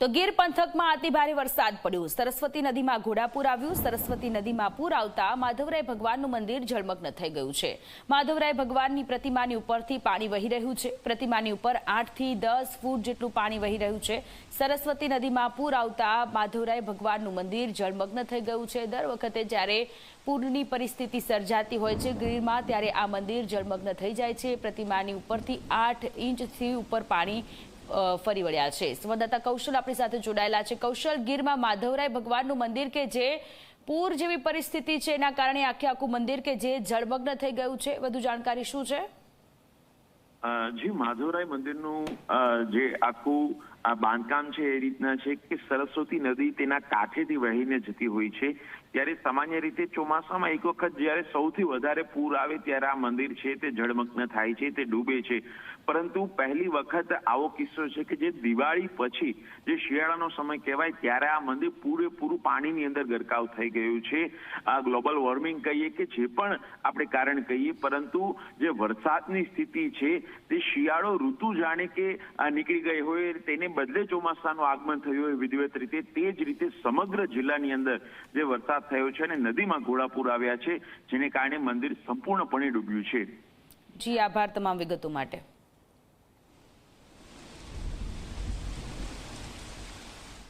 તો ગીર પંથકમાં અતિ ભારે વરસાદ પડ્યો। સરસ્વતી નદીમાં ઘોડાપૂર આવ્યું। સરસ્વતી નદીમાં પૂર આવતા માધવરાય ભગવાનનું મંદિર જળમગ્ન થઈ ગયું છે। માધવરાય ભગવાનની પ્રતિમાની ઉપરથી પાણી વહી રહ્યું છે। પ્રતિમાની ઉપર 8 થી 10 ફૂટ જેટલું પાણી વહી રહ્યું છે। સરસ્વતી નદીમાં પૂર આવતા માધવરાય ભગવાનનું મંદિર જળમગ્ન થઈ ગયું છે। દર વખતે જ્યારે પૂરની પરિસ્થિતિ સર્જાતી હોય છે ગીરમાં, ત્યારે આ મંદિર જળમગ્ન થઈ જાય છે। પ્રતિમાની ઉપરથી 8 ઇંચથી ઉપર પાણી ફરી વળ્યા છે। સંવાદદાતા કૌશલ આપણી સાથે જોડાયેલા છે। કૌશલ, ગીરમાં માધવરાય ભગવાનનું મંદિર કે જે પૂર જેવી પરિસ્થિતિ છે એના કારણે આખું મંદિર કે જે જળમગ્ન થઈ ગયું છે, વધુ જાણકારી શું છે? જી, માધવરાય મંદિરનું જે આખું બાંધકામ છે એ રીતના છે કે સરસ્વતી નદી તેના કાંઠેથી વહીને જતી હોય છે। ત્યારે સામાન્ય રીતે ચોમાસામાં એક વખત જ્યારે સૌથી વધારે પૂર આવે ત્યારે આ મંદિર છે તે જળમગ્ન થાય છે, તે ડૂબે છે। પરંતુ પહેલી વખત આવો કિસ્સો છે કે જે દિવાળી પછી, જે શિયાળાનો સમય કહેવાય, ત્યારે આ મંદિર પૂરેપૂરું પાણીની અંદર ગરકાવ થઈ ગયું છે। આ ગ્લોબલ વોર્મિંગ કહીએ કે જે પણ આપણે કારણ કહીએ, પરંતુ જે વરસાદની સ્થિતિ છે તે શિયાળો ઋતુ જાણે કે નીકળી ગઈ હોય તેને બદલે ચોમાસાનું આગમન થયું હોય વિધિવત રીતે, તે જ રીતે સમગ્ર જિલ્લાની અંદર જે વરસાદ થયો છે અને નદીમાં ઘોડાપૂર આવ્યા છે, જેને કારણે મંદિર સંપૂર્ણપણે ડૂબ્યું છે। જી, આભાર તમામ વિગતો માટે।